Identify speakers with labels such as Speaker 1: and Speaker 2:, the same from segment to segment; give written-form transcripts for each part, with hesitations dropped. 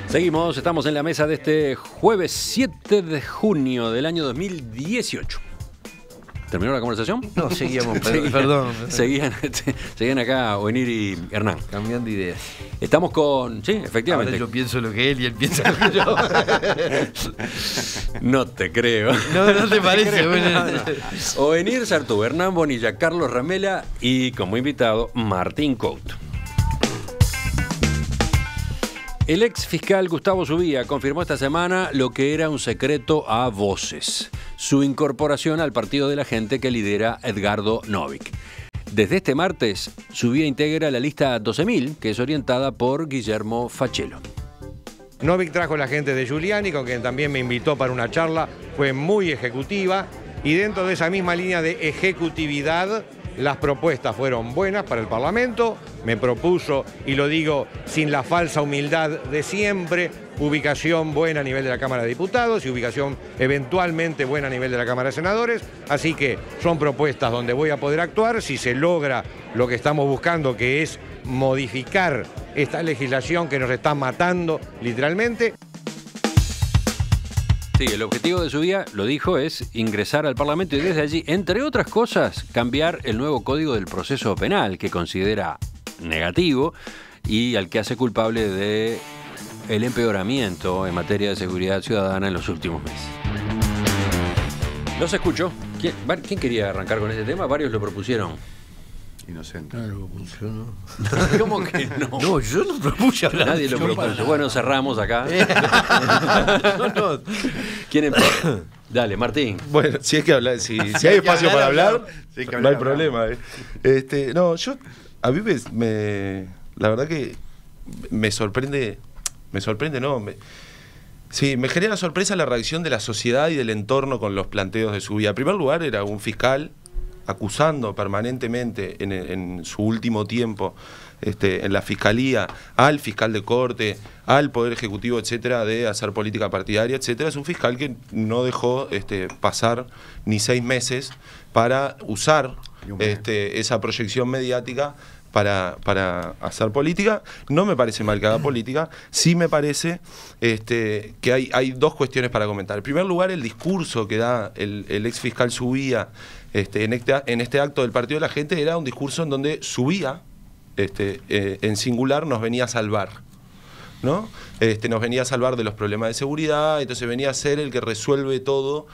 Speaker 1: Seguimos, estamos en la mesa de este jueves 7 de junio del año 2018. ¿Terminó la conversación?
Speaker 2: No, seguíamos, perdón.
Speaker 1: Seguían acá Ovenir y Hernán.
Speaker 2: Cambiando ideas.
Speaker 1: Estamos con... Sí, efectivamente.
Speaker 2: Ahora yo pienso lo que él y él piensa lo que yo.
Speaker 1: No te creo.
Speaker 2: No te parece. Bueno.
Speaker 1: Ovenir Sartú, Hernán Bonilla, Carlos Ramela y como invitado Martín Couto. El ex fiscal Gustavo Zubia confirmó esta semana lo que era un secreto a voces: su incorporación al partido de la gente que lidera Edgardo Novick. Desde este martes, Zubia integra la lista 12.000, que es orientada por Guillermo Facchelo.
Speaker 3: Novick trajo la gente de Giuliani, con quien también me invitó para una charla, fue muy ejecutiva, y dentro de esa misma línea de ejecutividad, las propuestas fueron buenas para el Parlamento. Me propuso, y lo digo sin la falsa humildad de siempre, ubicación buena a nivel de la Cámara de Diputados y ubicación eventualmente buena a nivel de la Cámara de Senadores. Así que son propuestas donde voy a poder actuar si se logra lo que estamos buscando, que es modificar esta legislación que nos está matando literalmente.
Speaker 1: Sí, el objetivo de Zubia, lo dijo, es ingresar al Parlamento y desde allí, entre otras cosas, cambiar el nuevo Código del Proceso Penal, que considera negativo y al que hace culpable de el empeoramiento en materia de seguridad ciudadana en los últimos meses. Los escucho. ¿Quién quería arrancar con ese tema? Varios lo propusieron.
Speaker 4: Inocente.
Speaker 2: Claro, funcionó.
Speaker 1: ¿Cómo que no?
Speaker 2: No, yo no propuse hablar.
Speaker 1: Nadie lo propuso. Bueno, cerramos acá.
Speaker 2: No.
Speaker 1: ¿Quién empieza? Dale, Martín.
Speaker 4: Bueno, si es que hablar, si hay espacio para hablar, no hay problema. No, a mí la verdad que me sorprende, no, me genera sorpresa la reacción de la sociedad y del entorno con los planteos de Zubia. En primer lugar, era un fiscal acusando permanentemente en su último tiempo en la fiscalía al fiscal de corte, al Poder Ejecutivo, etcétera, de hacer política partidaria, etcétera. Es un fiscal que no dejó pasar ni 6 meses para usar esa proyección mediática para hacer política. No me parece mal que haga política, sí me parece que hay dos cuestiones para comentar. En primer lugar, el discurso que da el ex fiscal Zubia en este acto del Partido de la Gente era un discurso en donde Zubia, en singular, nos venía a salvar, ¿no? Nos venía a salvar de los problemas de seguridad, entonces venía a ser el que resuelve todo,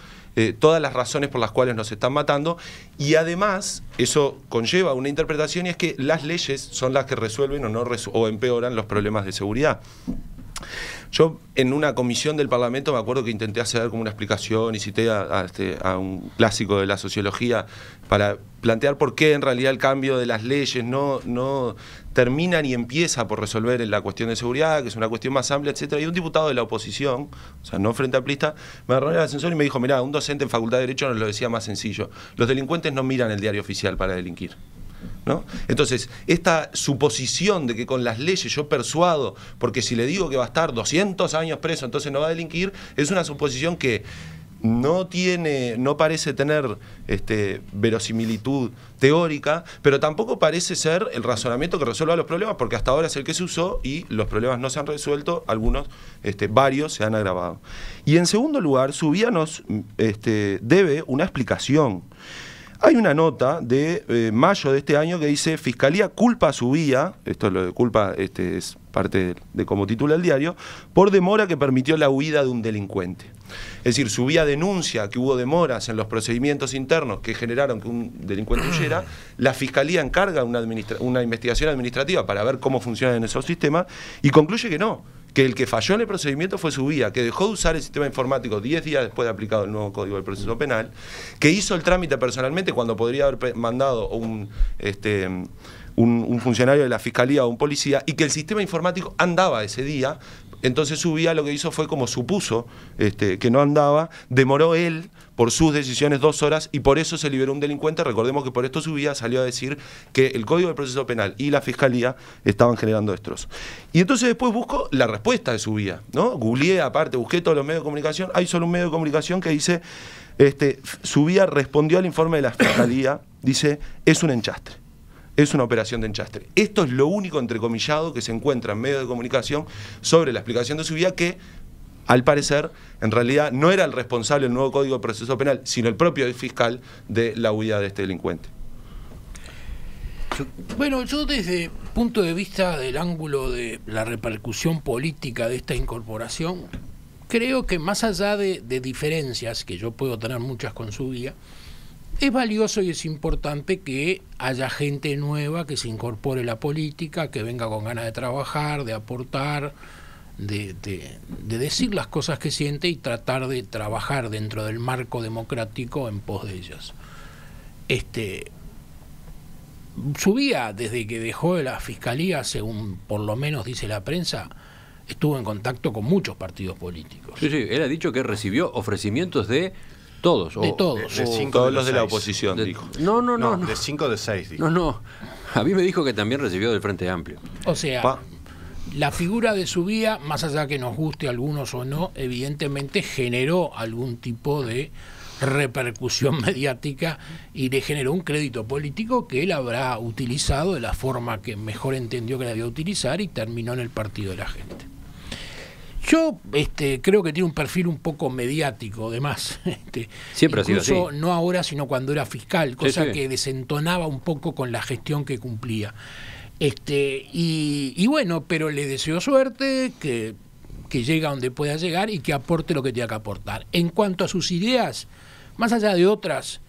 Speaker 4: todas las razones por las cuales nos están matando, y además eso conlleva una interpretación, y es que las leyes son las que resuelven o empeoran los problemas de seguridad. Yo en una comisión del Parlamento me acuerdo que intenté hacer como una explicación y cité a un clásico de la sociología para plantear por qué en realidad el cambio de las leyes no termina ni empieza por resolver la cuestión de seguridad, que es una cuestión más amplia, etcétera. Y un diputado de la oposición, o sea, no frente amplista, me agarró en el ascensor y me dijo: mirá, un docente en Facultad de Derecho nos lo decía más sencillo. Los delincuentes no miran el diario oficial para delinquir, ¿no? Entonces, esta suposición de que con las leyes yo persuado, porque si le digo que va a estar 200 años preso, entonces no va a delinquir, es una suposición que no parece tener verosimilitud teórica, pero tampoco parece ser el razonamiento que resuelva los problemas, porque hasta ahora es el que se usó y los problemas no se han resuelto, algunos, varios se han agravado. Y en segundo lugar, Zubia nos debe una explicación. Hay una nota de mayo de este año que dice: Fiscalía culpa a Zubia, esto es lo de culpa, es parte de cómo titula el diario, por demora que permitió la huida de un delincuente. Es decir, Zubia denuncia que hubo demoras en los procedimientos internos que generaron que un delincuente huyera, la Fiscalía encarga una investigación administrativa para ver cómo funcionan esos sistemas y concluye que no, que el que falló en el procedimiento fue Zubia, que dejó de usar el sistema informático 10 días después de aplicado el nuevo Código del Proceso Penal, que hizo el trámite personalmente cuando podría haber mandado un funcionario de la Fiscalía o un policía, y que el sistema informático andaba ese día. Entonces Zubia lo que hizo fue, como supuso que no andaba, demoró él por sus decisiones 2 horas y por eso se liberó un delincuente. Recordemos que por esto Zubia salió a decir que el Código del Proceso Penal y la Fiscalía estaban generando destrozos. Y entonces después busco la respuesta de Zubia, ¿no? Googleé, aparte, busqué todos los medios de comunicación. Hay solo un medio de comunicación que dice, Zubia respondió al informe de la Fiscalía, dice: es un enchastre. es una operación de enchastre. Esto es lo único entrecomillado que se encuentra en medios de comunicación sobre la explicación de su vida, que al parecer en realidad no era el responsable del nuevo Código de Proceso Penal, sino el propio fiscal de la huida de este delincuente.
Speaker 5: Bueno, yo desde el punto de vista del ángulo de la repercusión política de esta incorporación, creo que más allá de diferencias, que yo puedo tener muchas con su guía, es valioso y es importante que haya gente nueva que se incorpore a la política, que venga con ganas de trabajar, de aportar, de decir las cosas que siente y tratar de trabajar dentro del marco democrático en pos de ellas. Subía, desde que dejó de la Fiscalía, según por lo menos dice la prensa, estuvo en contacto con muchos partidos políticos.
Speaker 1: Sí, él ha dicho que recibió ofrecimientos de todos.
Speaker 5: De todos.
Speaker 2: De 5
Speaker 4: Todos
Speaker 2: de
Speaker 4: los de la
Speaker 2: 6.
Speaker 4: oposición, dijo.
Speaker 1: No.
Speaker 2: De 5 de 6, dijo.
Speaker 1: No. A mí me dijo que también recibió del Frente Amplio.
Speaker 5: O sea, la figura de Subía, más allá que nos guste a algunos o no, evidentemente generó algún tipo de repercusión mediática y le generó un crédito político que él habrá utilizado de la forma que mejor entendió que la debía utilizar y terminó en el Partido de la Gente. Yo creo que tiene un perfil un poco mediático, además.
Speaker 1: Siempre ha sido
Speaker 5: incluso
Speaker 1: así.
Speaker 5: No ahora, sino cuando era fiscal, cosa
Speaker 1: Sí.
Speaker 5: que desentonaba un poco con la gestión que cumplía. Y bueno, pero le deseo suerte, que llegue a donde pueda llegar y que aporte lo que tenga que aportar. En cuanto a sus ideas, más allá de otras,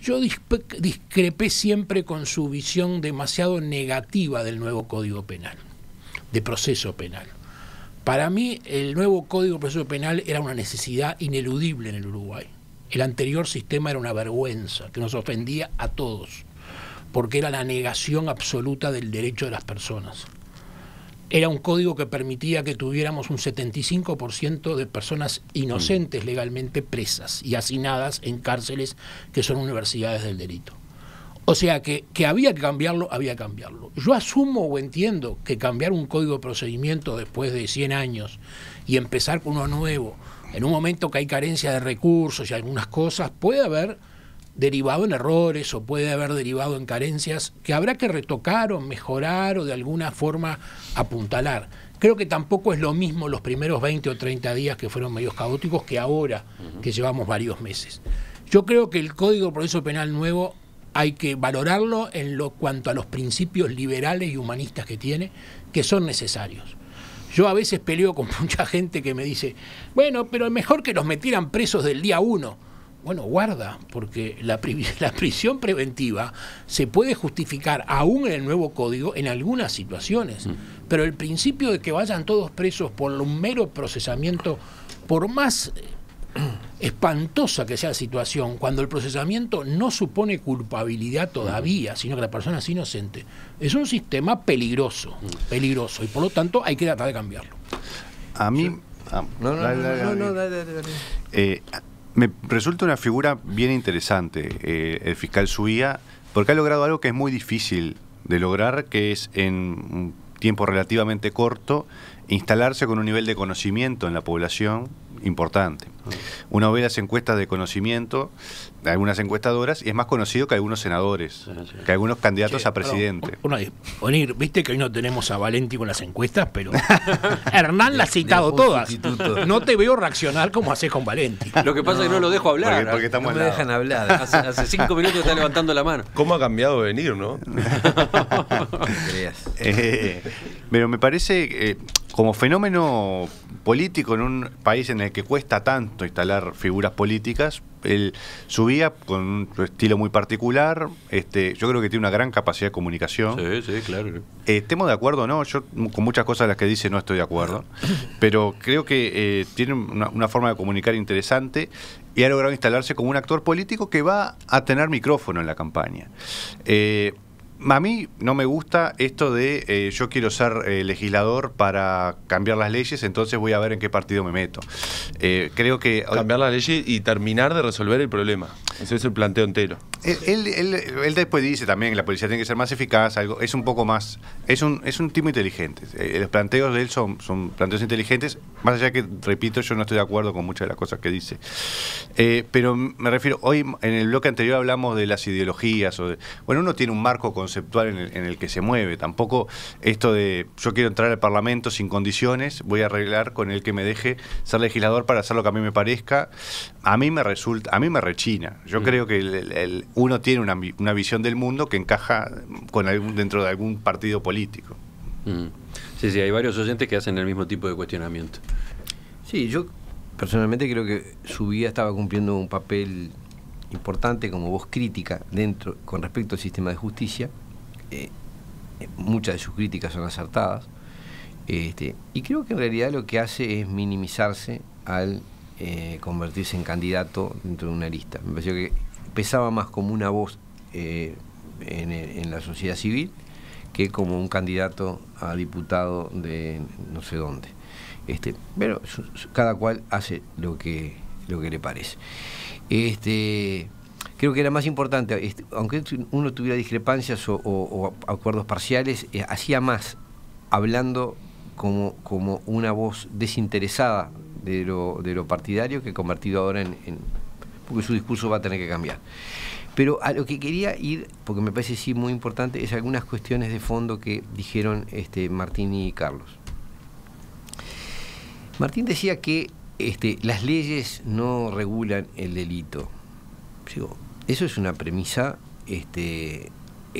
Speaker 5: yo discrepé siempre con su visión demasiado negativa del nuevo Código Penal, de proceso penal. Para mí, el nuevo Código de Proceso Penal era una necesidad ineludible en el Uruguay. El anterior sistema era una vergüenza que nos ofendía a todos, porque era la negación absoluta del derecho de las personas. Era un código que permitía que tuviéramos un 75% de personas inocentes legalmente presas y hacinadas en cárceles que son universidades del delito. O sea que había que cambiarlo, había que cambiarlo. Yo asumo o entiendo que cambiar un código de procedimiento después de 100 años y empezar con uno nuevo, en un momento que hay carencia de recursos y algunas cosas, puede haber derivado en errores o puede haber derivado en carencias que habrá que retocar o mejorar o de alguna forma apuntalar. Creo que tampoco es lo mismo los primeros 20 o 30 días que fueron medios caóticos que ahora, que llevamos varios meses. Yo creo que el Código de Proceso Penal nuevo hay que valorarlo en lo cuanto a los principios liberales y humanistas que tiene, que son necesarios. Yo a veces peleo con mucha gente que me dice, bueno, pero es mejor que los metieran presos del día 1. Bueno, guarda, porque la prisión preventiva se puede justificar aún en el nuevo código en algunas situaciones, pero el principio de que vayan todos presos por un mero procesamiento, por más espantosa que sea la situación, cuando el procesamiento no supone culpabilidad todavía, sino que la persona es inocente, es un sistema peligroso, y por lo tanto hay que tratar de cambiarlo.
Speaker 6: A mí...
Speaker 2: Dale.
Speaker 6: Me resulta una figura bien interesante el fiscal Subía, porque ha logrado algo que es muy difícil de lograr, que es en un tiempo relativamente corto instalarse con un nivel de conocimiento en la población importante. Uno ve las encuestas de conocimiento de algunas encuestadoras y es más conocido que algunos senadores, que algunos candidatos a presidente.
Speaker 5: Viste que hoy no tenemos a Valenti con las encuestas, pero Hernán la ha citado todas. No te veo reaccionar como haces con Valenti.
Speaker 1: Lo que pasa es que no lo dejo hablar.
Speaker 6: Porque estamos
Speaker 2: No
Speaker 6: al
Speaker 2: me
Speaker 6: lado.
Speaker 2: dejan hablar.
Speaker 1: Hace 5 minutos está levantando la mano.
Speaker 4: ¿Cómo ha cambiado de venir, no?
Speaker 2: Creas.
Speaker 6: Pero me parece como fenómeno político en un país en el que cuesta tanto instalar figuras políticas, él subía con un estilo muy particular. Yo creo que tiene una gran capacidad de comunicación.
Speaker 1: Sí, claro.
Speaker 6: Estemos de acuerdo o no, yo con muchas cosas de las que dice no estoy de acuerdo, pero creo que tiene una forma de comunicar interesante y ha logrado instalarse como un actor político que va a tener micrófono en la campaña. A mí no me gusta esto de yo quiero ser legislador para cambiar las leyes, entonces voy a ver en qué partido me meto. Creo que...
Speaker 4: Cambiar la ley y terminar de resolver el problema. Ese es el planteo entero.
Speaker 6: Él después dice también que la policía tiene que ser más eficaz, algo, es un poco más, es un tipo inteligente. Los planteos de él son planteos inteligentes, más allá que, repito, yo no estoy de acuerdo con muchas de las cosas que dice. Pero me refiero, hoy en el bloque anterior hablamos de las ideologías, bueno, uno tiene un marco conceptual en el que se mueve, tampoco esto de yo quiero entrar al Parlamento sin condiciones, voy a arreglar con el que me deje ser legislador para hacer lo que a mí me parezca, a mí me rechina. Yo creo que uno tiene una visión del mundo que encaja dentro de algún partido político.
Speaker 1: Sí, hay varios oyentes que hacen el mismo tipo de cuestionamiento.
Speaker 2: Sí, yo personalmente creo que Subía estaba cumpliendo un papel importante como voz crítica con respecto al sistema de justicia. Muchas de sus críticas son acertadas. Y creo que en realidad lo que hace es minimizarse al convertirse en candidato dentro de una lista. Me pareció que pesaba más como una voz en la sociedad civil que como un candidato a diputado de no sé dónde. Pero cada cual hace lo que le parece. Creo que era más importante, aunque uno tuviera discrepancias o acuerdos parciales, hacía más hablando como una voz desinteresada de lo partidario que convertido ahora porque su discurso va a tener que cambiar. Pero a lo que quería ir, porque me parece sí muy importante, es algunas cuestiones de fondo que dijeron Martín y Carlos. Martín decía que las leyes no regulan el delito. Digo, eso es una premisa, es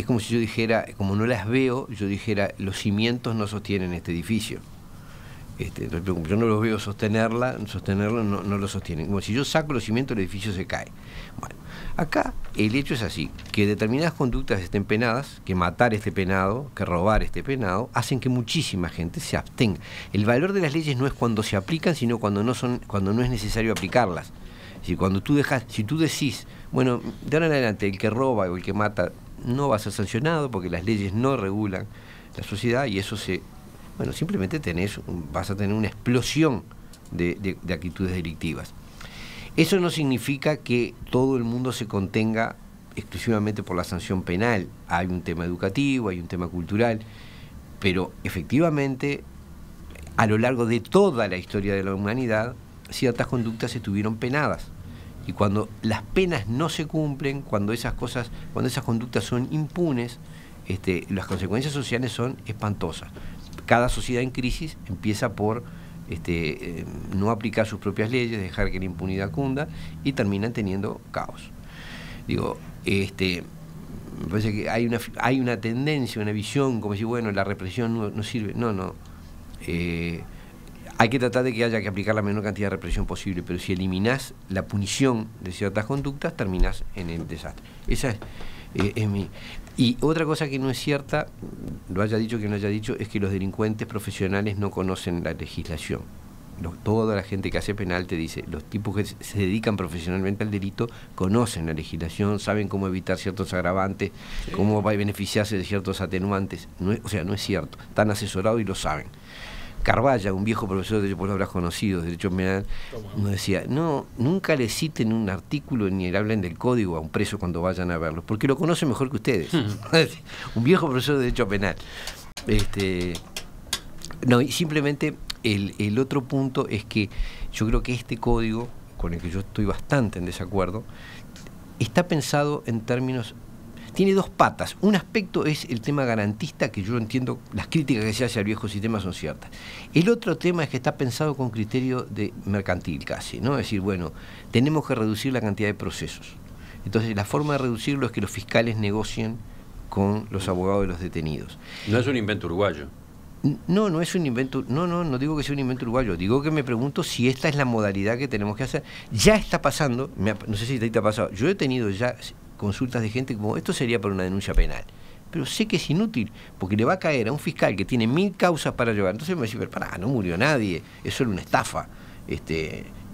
Speaker 2: como si yo dijera, como no las veo, yo dijera, los cimientos no sostienen este edificio. Yo no los veo sostenerlo no lo sostienen. Como si yo saco los cimientos, el edificio se cae. Bueno, acá el hecho es así, que determinadas conductas estén penadas, que matar esté penado, que robar esté penado, hacen que muchísima gente se abstenga. El valor de las leyes no es cuando se aplican, sino cuando no es necesario aplicarlas. Si tú decís, bueno, de ahora en adelante el que roba o el que mata no va a ser sancionado porque las leyes no regulan la sociedad, y eso simplemente vas a tener una explosión de actitudes delictivas. Eso no significa que todo el mundo se contenga exclusivamente por la sanción penal. Hay un tema educativo, hay un tema cultural, pero efectivamente a lo largo de toda la historia de la humanidad ciertas conductas estuvieron penadas, y cuando las penas no se cumplen, cuando esas conductas son impunes, las consecuencias sociales son espantosas. Cada sociedad en crisis empieza por no aplicar sus propias leyes, dejar que la impunidad cunda, y terminan teniendo caos. Digo, me parece que hay una tendencia, una visión, como si, bueno, la represión no sirve. No. Hay que tratar de que haya que aplicar la menor cantidad de represión posible, pero si eliminás la punición de ciertas conductas, terminás en el desastre. Esa es mi... Y otra cosa que no es cierta, lo haya dicho que no haya dicho, es que los delincuentes profesionales no conocen la legislación. Toda la gente que hace penal te dice, los tipos que se dedican profesionalmente al delito conocen la legislación, saben cómo evitar ciertos agravantes, cómo va a beneficiarse de ciertos atenuantes. No es cierto, están asesorados y lo saben. Carvalla, un viejo profesor de Derecho, vos lo habrás conocido, de Derecho Penal, nos decía, nunca le citen un artículo ni le hablen del código a un preso cuando vayan a verlo, porque lo conoce mejor que ustedes. Un viejo profesor de Derecho Penal. Y simplemente el otro punto es que yo creo que este código, con el que yo estoy bastante en desacuerdo, está pensado en términos... Tiene dos patas. Un aspecto es el tema garantista, que yo entiendo, las críticas que se hace al viejo sistema son ciertas. El otro tema es que está pensado con criterio de mercantil casi, ¿no? Es decir, bueno, tenemos que reducir la cantidad de procesos. Entonces, la forma de reducirlo es que los fiscales negocien con los abogados de los detenidos.
Speaker 1: No es un invento uruguayo.
Speaker 2: No es un invento, no digo que sea un invento uruguayo, digo que me pregunto si esta es la modalidad que tenemos que hacer. Ya está pasando, no sé si te ha pasado, yo he tenido ya consultas de gente como, esto sería para una denuncia penal, pero sé que es inútil, porque le va a caer a un fiscal que tiene 1000 causas para llevar. Entonces me dice, pero pará, no murió nadie, es solo una estafa,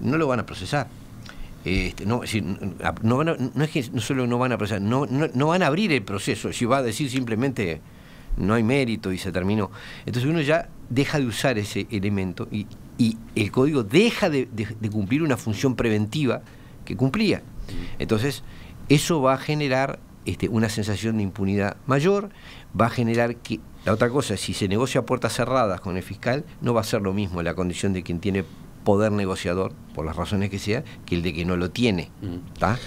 Speaker 2: no lo van a procesar. Es que no solo no van a procesar, no van a abrir el proceso, si va a decir simplemente no hay mérito y se terminó. Entonces uno ya deja de usar ese elemento y el código deja de cumplir una función preventiva, que cumplía. Entonces, eso va a generar una sensación de impunidad mayor, va a generar que... La otra cosa, si se negocia a puertas cerradas con el fiscal, no va a ser lo mismo la condición de quien tiene poder negociador, por las razones que sea, que el de que no lo tiene. ¿Está?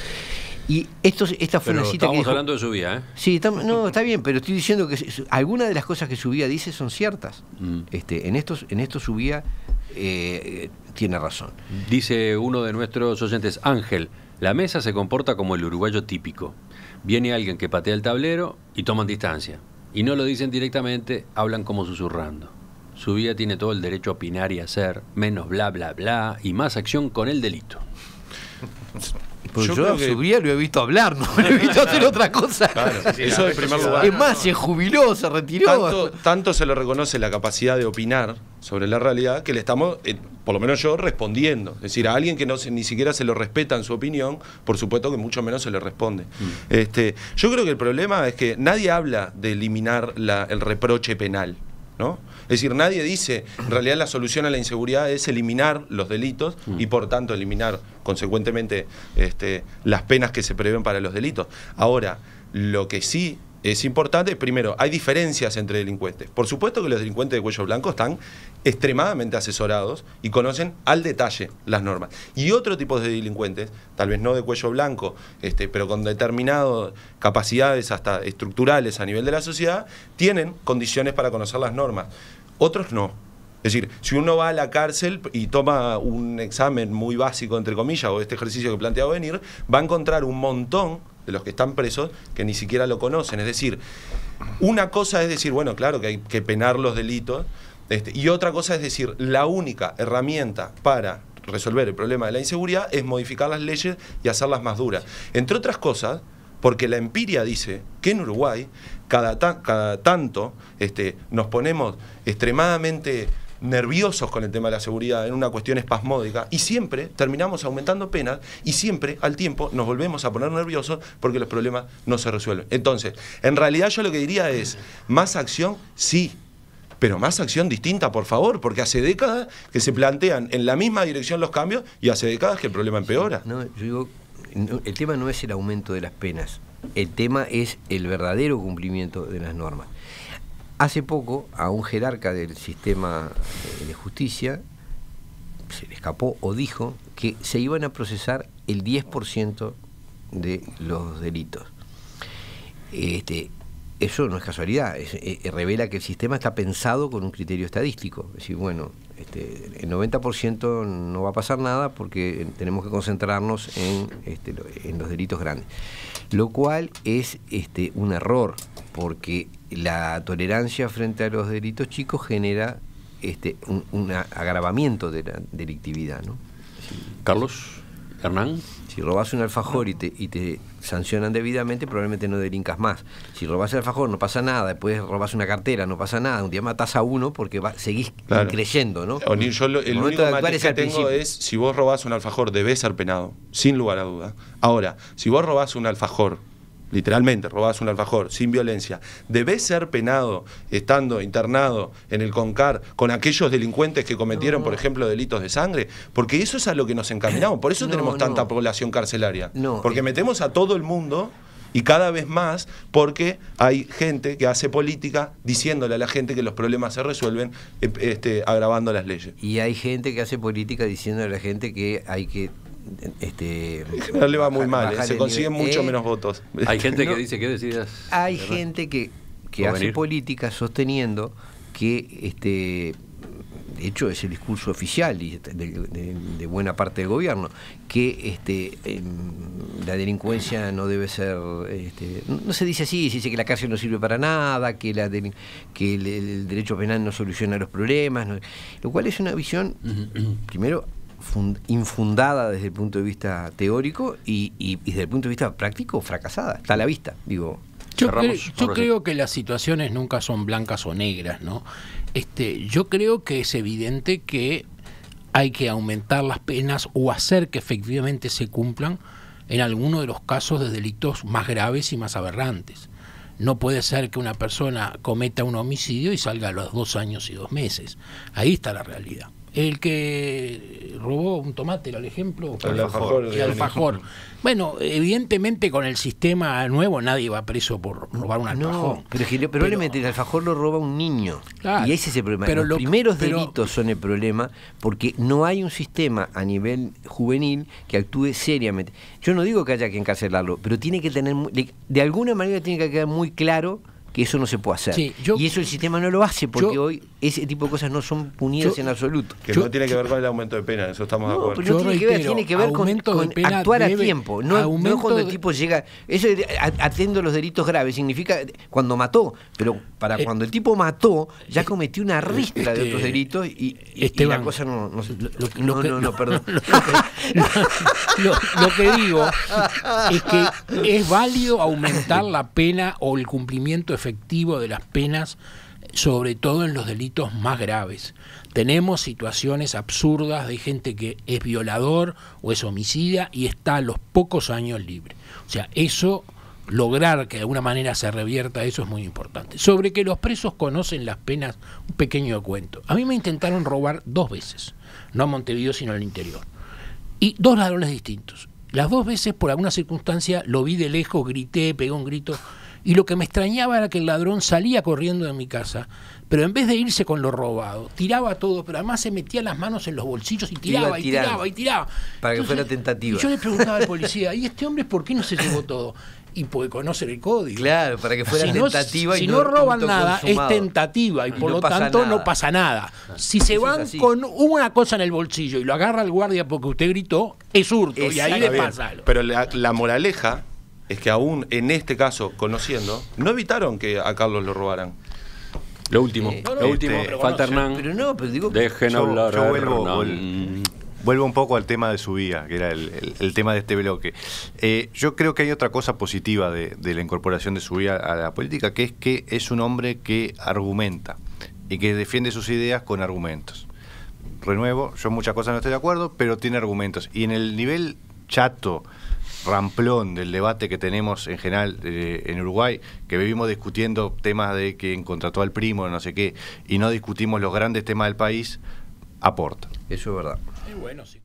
Speaker 2: Y esta fue una cita que
Speaker 1: estamos hablando de Subía, ¿eh?
Speaker 2: Sí, está bien, pero estoy diciendo que algunas de las cosas que Subía dice son ciertas. En esto Subía tiene razón.
Speaker 1: Dice uno de nuestros oyentes, Ángel, la mesa se comporta como el uruguayo típico. Viene alguien que patea el tablero y toman distancia. Y no lo dicen directamente, hablan como susurrando. Subía tiene todo el derecho a opinar y hacer, menos bla bla bla y más acción con el delito.
Speaker 2: Pues yo a Subía lo he visto hablar, no lo he visto hacer otra cosa.
Speaker 4: Claro, eso en primer lugar.
Speaker 2: Es más, se jubiló, se retiró.
Speaker 4: Tanto se le reconoce la capacidad de opinar sobre la realidad que le estamos, por lo menos yo, respondiendo. Es decir, a alguien que ni siquiera se lo respeta en su opinión, por supuesto que mucho menos se le responde. Yo creo que el problema es que nadie habla de eliminar el reproche penal, ¿no? Es decir, nadie dice, en realidad la solución a la inseguridad es eliminar los delitos y por tanto eliminar consecuentemente las penas que se prevén para los delitos. Ahora, lo que sí es importante, primero, hay diferencias entre delincuentes. Por supuesto que los delincuentes de cuello blanco están extremadamente asesorados y conocen al detalle las normas. Y otro tipo de delincuentes, tal vez no de cuello blanco, pero con determinadas capacidades hasta estructurales a nivel de la sociedad, tienen condiciones para conocer las normas. Otros no. Es decir, si uno va a la cárcel y toma un examen muy básico, entre comillas, o este ejercicio que planteaba venir, va a encontrar un montón de los que están presos que ni siquiera lo conocen. Es decir, una cosa es decir, bueno, claro que hay que penar los delitos, y otra cosa es decir, la única herramienta para resolver el problema de la inseguridad es modificar las leyes y hacerlas más duras. Entre otras cosas, porque la empiria dice que en Uruguay cada tanto nos ponemos extremadamente nerviosos con el tema de la seguridad en una cuestión espasmódica y siempre terminamos aumentando penas y siempre al tiempo nos volvemos a poner nerviosos porque los problemas no se resuelven. Entonces, en realidad yo lo que diría es, más acción, sí, pero más acción distinta, por favor, porque hace décadas que se plantean en la misma dirección los cambios y hace décadas que el problema empeora.
Speaker 2: No, yo digo, el tema no es el aumento de las penas, el tema es el verdadero cumplimiento de las normas. Hace poco a un jerarca del sistema de justicia se le escapó o dijo que se iban a procesar el 10% de los delitos. Eso no es casualidad, revela que el sistema está pensado con un criterio estadístico. Es decir, bueno, el 90% no va a pasar nada porque tenemos que concentrarnos en los delitos grandes. Lo cual es un error, porque la tolerancia frente a los delitos chicos genera un agravamiento de la delictividad, ¿no?
Speaker 1: Carlos, Hernán.
Speaker 2: Si robas un alfajor y te sancionan debidamente, probablemente no delincas más. Si robas el alfajor no pasa nada, después robas una cartera, no pasa nada, un día matás a uno porque seguís creyendo, ¿no?
Speaker 4: Yo el único matiz que tengo es, si vos robás un alfajor debés ser penado, sin lugar a duda. Ahora, si vos robás un alfajor, literalmente robás un alfajor sin violencia, debés ser penado estando internado en el CONCAR con aquellos delincuentes que cometieron, por ejemplo, delitos de sangre, porque eso es a lo que nos encaminamos, por eso tenemos tanta población carcelaria, porque metemos a todo el mundo y cada vez más porque hay gente que hace política diciéndole a la gente que los problemas se resuelven agravando las leyes.
Speaker 2: Y hay gente que hace política diciéndole a la gente que hay que
Speaker 4: en general le va muy mal, se consiguen mucho menos votos.
Speaker 1: Hay gente que dice que decidas.
Speaker 2: Hay gente que hace política sosteniendo que de hecho es el discurso oficial de buena parte del gobierno, que la delincuencia no debe ser, no se dice así, se dice que la cárcel no sirve para nada, que el derecho penal no soluciona los problemas, lo cual es una visión, primero, infundada desde el punto de vista teórico y desde el punto de vista práctico fracasada, está a la vista, digo.
Speaker 5: Yo creo que las situaciones nunca son blancas o negras, ¿no? Yo creo que es evidente que hay que aumentar las penas o hacer que efectivamente se cumplan en alguno de los casos de delitos más graves y más aberrantes. No puede ser que una persona cometa un homicidio y salga a los 2 años y 2 meses. Ahí está la realidad. El que robó un tomate, era el ejemplo.
Speaker 4: El alfajor.
Speaker 5: El alfajor. Bueno, evidentemente con el sistema nuevo nadie va preso por robar un alfajor.
Speaker 2: No, pero es que probablemente el alfajor lo roba un niño.
Speaker 5: Claro,
Speaker 2: y ese es el problema.
Speaker 5: pero
Speaker 2: Los primeros delitos son el problema porque no hay un sistema a nivel juvenil que actúe seriamente. Yo no digo que haya que encarcelarlo, pero tiene que tener, de alguna manera tiene que quedar muy claro que eso no se puede hacer.
Speaker 5: Sí,
Speaker 2: y eso el sistema no lo hace porque hoy ese tipo de cosas no son punidas en absoluto.
Speaker 4: Que no tiene que ver con el aumento de pena, eso estamos de acuerdo.
Speaker 2: Pero no tiene que ver con actuar a tiempo, no cuando el tipo llega. Eso atiendo los delitos graves significa cuando mató, pero cuando el tipo mató ya cometió una ristra de otros delitos y la cosa no perdón.
Speaker 5: Lo que digo es que es válido aumentar la pena o el cumplimiento efectivo de las penas, sobre todo en los delitos más graves. Tenemos situaciones absurdas de gente que es violador o es homicida y está a los pocos años libre. O sea, eso, lograr que de alguna manera se revierta eso es muy importante. Sobre que los presos conocen las penas, un pequeño cuento. A mí me intentaron robar 2 veces, no a Montevideo sino al interior. Y 2 ladrones distintos. Las 2 veces, por alguna circunstancia, lo vi de lejos, grité, pegué un grito. Y lo que me extrañaba era que el ladrón salía corriendo de mi casa, pero en vez de irse con lo robado, tiraba todo, pero además se metía las manos en los bolsillos y tiraba.
Speaker 2: Para
Speaker 5: entonces,
Speaker 2: que fuera tentativa.
Speaker 5: Y yo le preguntaba al policía, ¿y este hombre por qué no se llevó todo? Y puede conocer el código.
Speaker 2: Claro, para que fuera tentativa.
Speaker 5: Si no roban nada, es tentativa y por lo tanto no pasa nada. Si se van con una cosa en el bolsillo y lo agarra el guardia porque usted gritó, es hurto y ahí le pasa algo.
Speaker 4: Pero la moraleja es que aún en este caso, conociendo, no evitaron que a Carlos lo robaran.
Speaker 1: Lo último, falta Hernán.
Speaker 2: Pero digo,
Speaker 1: dejen hablar.
Speaker 6: Yo vuelvo un poco al tema de su vida, que era el tema de este bloque. Yo creo que hay otra cosa positiva de la incorporación de su vida a la política, que es un hombre que argumenta y que defiende sus ideas con argumentos. Renuevo, yo en muchas cosas no estoy de acuerdo, pero tiene argumentos. Y en el nivel chato, ramplón del debate que tenemos en general en Uruguay, que vivimos discutiendo temas de quién contrató al primo, no sé qué, y no discutimos los grandes temas del país, aporta.
Speaker 2: Eso es verdad.
Speaker 5: Bueno, sí.